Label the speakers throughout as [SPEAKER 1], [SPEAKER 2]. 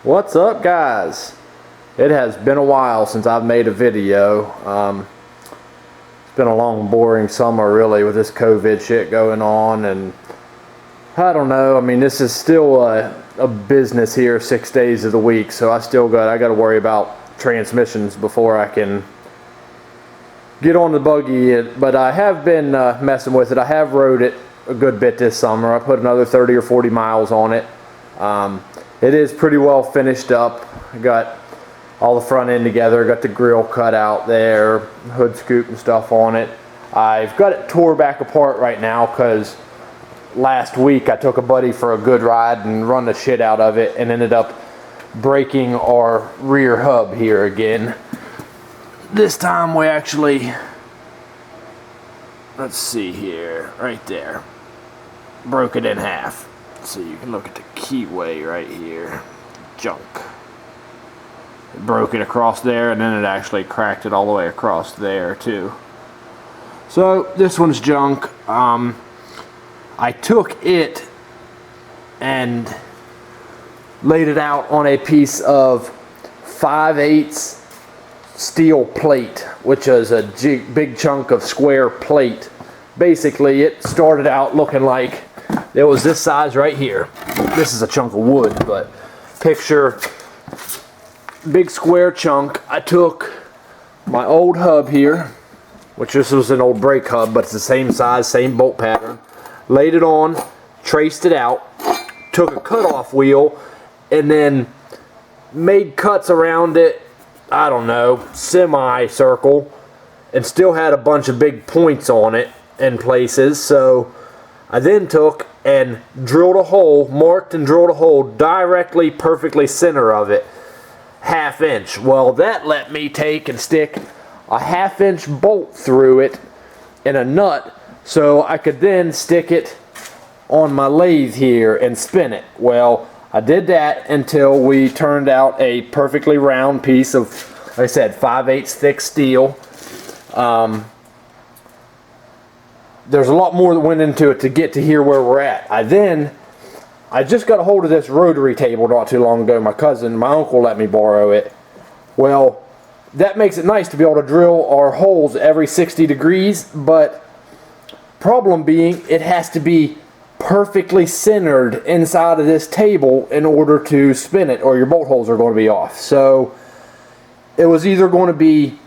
[SPEAKER 1] What's up, guys? It has been a while since I've made a video. It's been a long, boring summer, really, with this COVID shit going on, and I don't know. I mean, this is still a business here 6 days of the week, so I got to worry about transmissions before I can get on the buggy. But I have been messing with it. I have rode it a good bit this summer. I put another 30 or 40 miles on it. It is pretty well finished up. I got all the front end together, got the grill cut out there, hood scoop and stuff on it. I've got it tore back apart right now because last week I took a buddy for a good ride and run the shit out of it and ended up breaking our rear hub here again. This time we actually, let's see here, right there, broke it in half. So you can look at the keyway right here. Junk. It broke it across there, and then it actually cracked it all the way across there too. So this one's junk. I took it and laid it out on a piece of 5/8 steel plate, which is a big chunk of square plate. Basically, it started out looking like it was this size right here. This is a chunk of wood, but picture big square chunk. I took my old hub here, which this was an old brake hub, but it's the same size, same bolt pattern. Laid it on, traced it out, took a cutoff wheel, and then made cuts around it, I don't know, semi-circle, and still had a bunch of big points on it in places. So I then took and drilled a hole, marked and drilled a hole directly, perfectly center of it, 1/2 inch. Well, that let me take and stick a 1/2 inch bolt through it in a nut, so I could then stick it on my lathe here and spin it. Well, I did that until we turned out a perfectly round piece of, like I said, 5/8 thick steel. There's a lot more that went into it to get to here where we're at. I just got a hold of this rotary table not too long ago. My uncle let me borrow it. Well, that makes it nice to be able to drill our holes every 60 degrees, but problem being, it has to be perfectly centered inside of this table in order to spin it, or your bolt holes are going to be off. So it was either going to be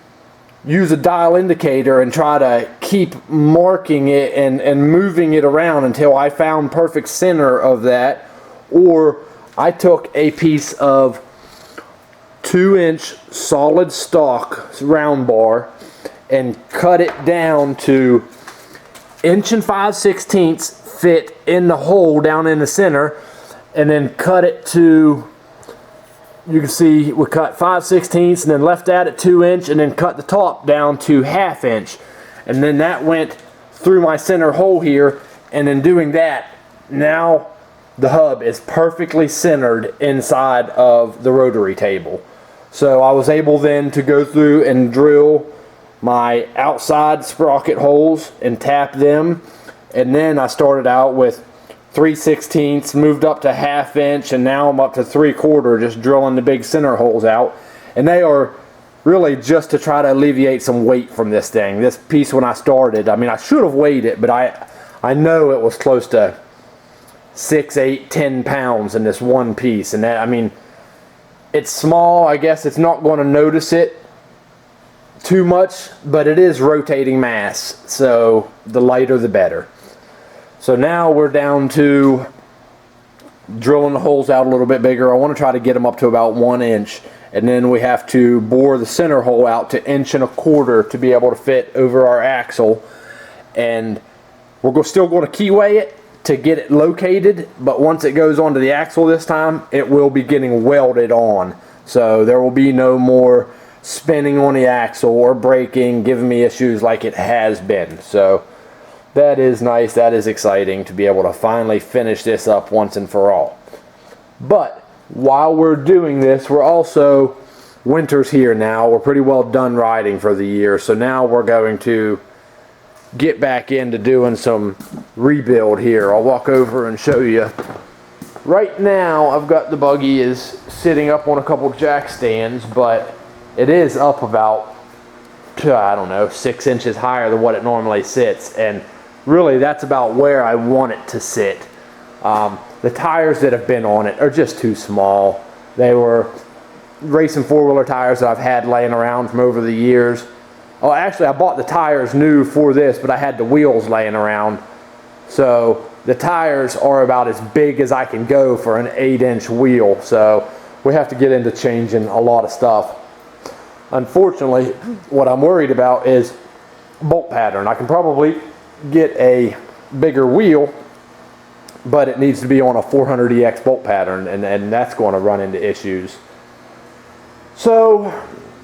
[SPEAKER 1] use a dial indicator and try to keep marking it and moving it around until I found perfect center of that, or I took a piece of 2-inch solid stock round bar and cut it down to 1 5/16 inches fit in the hole down in the center, and then cut it to, you can see we cut 5/16 and then left that at 2-inch and then cut the top down to 1/2 inch, and then that went through my center hole here. And in doing that, now the hub is perfectly centered inside of the rotary table. So I was able then to go through and drill my outside sprocket holes and tap them, and then I started out with 3/16, moved up to 1/2 inch, and now I'm up to 3/4, just drilling the big center holes out. And they are really just to try to alleviate some weight from this thing. This piece, when I started, I mean, I should have weighed it, but I know it was close to 6, 8, 10 pounds in this one piece. And that, I mean, it's small. I guess it's not going to notice it too much, but it is rotating mass, so the lighter the better. So now we're down to drilling the holes out a little bit bigger. I want to try to get them up to about 1 inch, and then we have to bore the center hole out to 1.25 inches to be able to fit over our axle. And we're still going to keyway it to get it located, but once it goes onto the axle this time, it will be getting welded on. So there will be no more spinning on the axle or braking, giving me issues like it has been. So that is nice. That is exciting to be able to finally finish this up once and for all. But while we're doing this, we're also, winter's here now. We're pretty well done riding for the year. So now we're going to get back into doing some rebuild here. I'll walk over and show you right now I've got the buggy is sitting up on a couple jack stands, but it is up about, I don't know, 6 inches higher than what it normally sits, and really that's about where I want it to sit. The tires that have been on it are just too small. They were racing four-wheeler tires that I've had laying around from over the years. Oh, actually I bought the tires new for this, but I had the wheels laying around. So the tires are about as big as I can go for an 8-inch wheel. So we have to get into changing a lot of stuff. Unfortunately, what I'm worried about is bolt pattern. I can probably get a bigger wheel, but it needs to be on a 400EX bolt pattern, and that's going to run into issues. So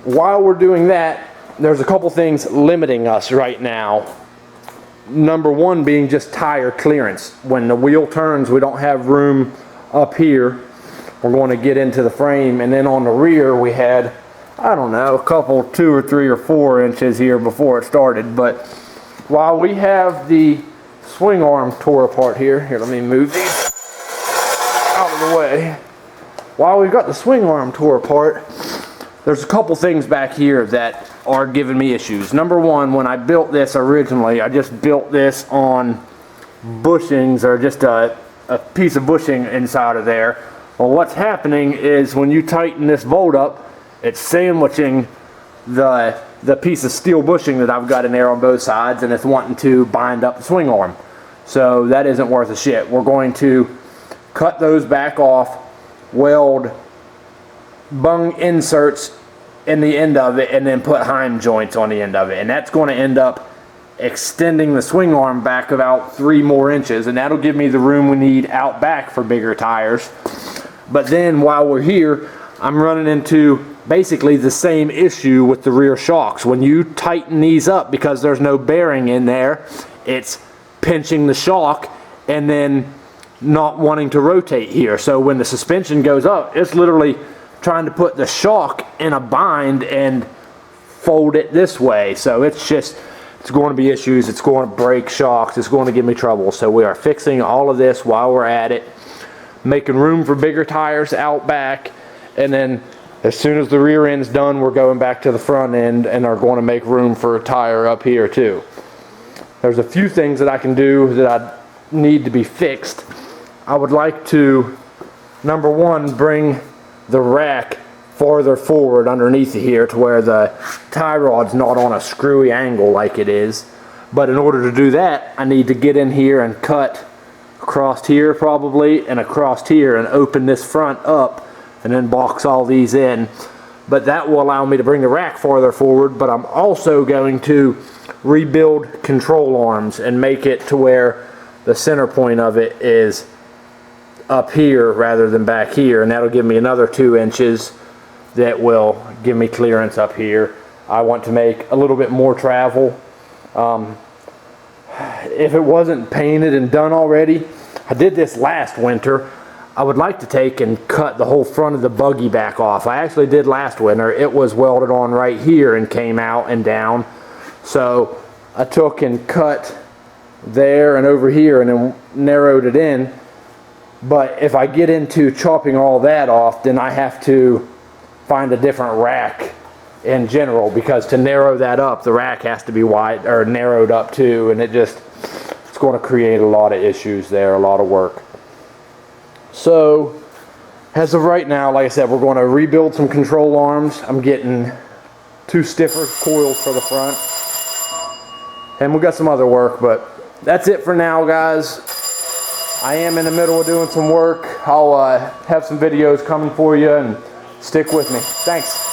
[SPEAKER 1] while we're doing that, there's a couple things limiting us right now. Number one being just tire clearance. When the wheel turns, we don't have room up here. We're going to get into the frame, and then on the rear we had, I don't know, a couple 2 or 3 or 4 inches here before it started. But while we have the swing arm tore apart here, let me move these out of the way. While we've got the swing arm tore apart, there's a couple things back here that are giving me issues. Number one, when I built this originally, I just built this on bushings, or just a piece of bushing inside of there. Well, what's happening is when you tighten this bolt up, it's sandwiching the piece of steel bushing that I've got in there on both sides, and it's wanting to bind up the swing arm. So that isn't worth a shit. We're going to cut those back off, weld bung inserts in the end of it, and then put Heim joints on the end of it, and that's going to end up extending the swing arm back about 3 more inches, and that'll give me the room we need out back for bigger tires. But then while we're here, I'm running into basically the same issue with the rear shocks. When you tighten these up, because there's no bearing in there, it's pinching the shock and then not wanting to rotate here. So when the suspension goes up, it's literally trying to put the shock in a bind and fold it this way. So it's going to be issues. It's going to break shocks. It's going to give me trouble. So we are fixing all of this while we're at it, making room for bigger tires out back, and then as soon as the rear end's done, we're going back to the front end and are going to make room for a tire up here too. There's a few things that I can do that I need to be fixed. I would like to, number one, bring the rack farther forward underneath here to where the tie rod's not on a screwy angle like it is. But in order to do that, I need to get in here and cut across here probably, and across here, and open this front up and then box all these in. But that will allow me to bring the rack farther forward. But I'm also going to rebuild control arms and make it to where the center point of it is up here rather than back here, and that'll give me another 2 inches that will give me clearance up here. I want to make a little bit more travel. If it wasn't painted and done already, I did this last winter. I would like to take and cut the whole front of the buggy back off. I actually did last winter. It was welded on right here and came out and down. So I took and cut there and over here and then narrowed it in. But if I get into chopping all that off, then I have to find a different rack in general, because to narrow that up, the rack has to be wide or narrowed up too, and it's going to create a lot of issues there, a lot of work. So as of right now, like I said, we're going to rebuild some control arms. I'm getting 2 stiffer coils for the front, and we got some other work, but that's it for now, guys. I am in the middle of doing some work. I'll have some videos coming for you, and stick with me. Thanks.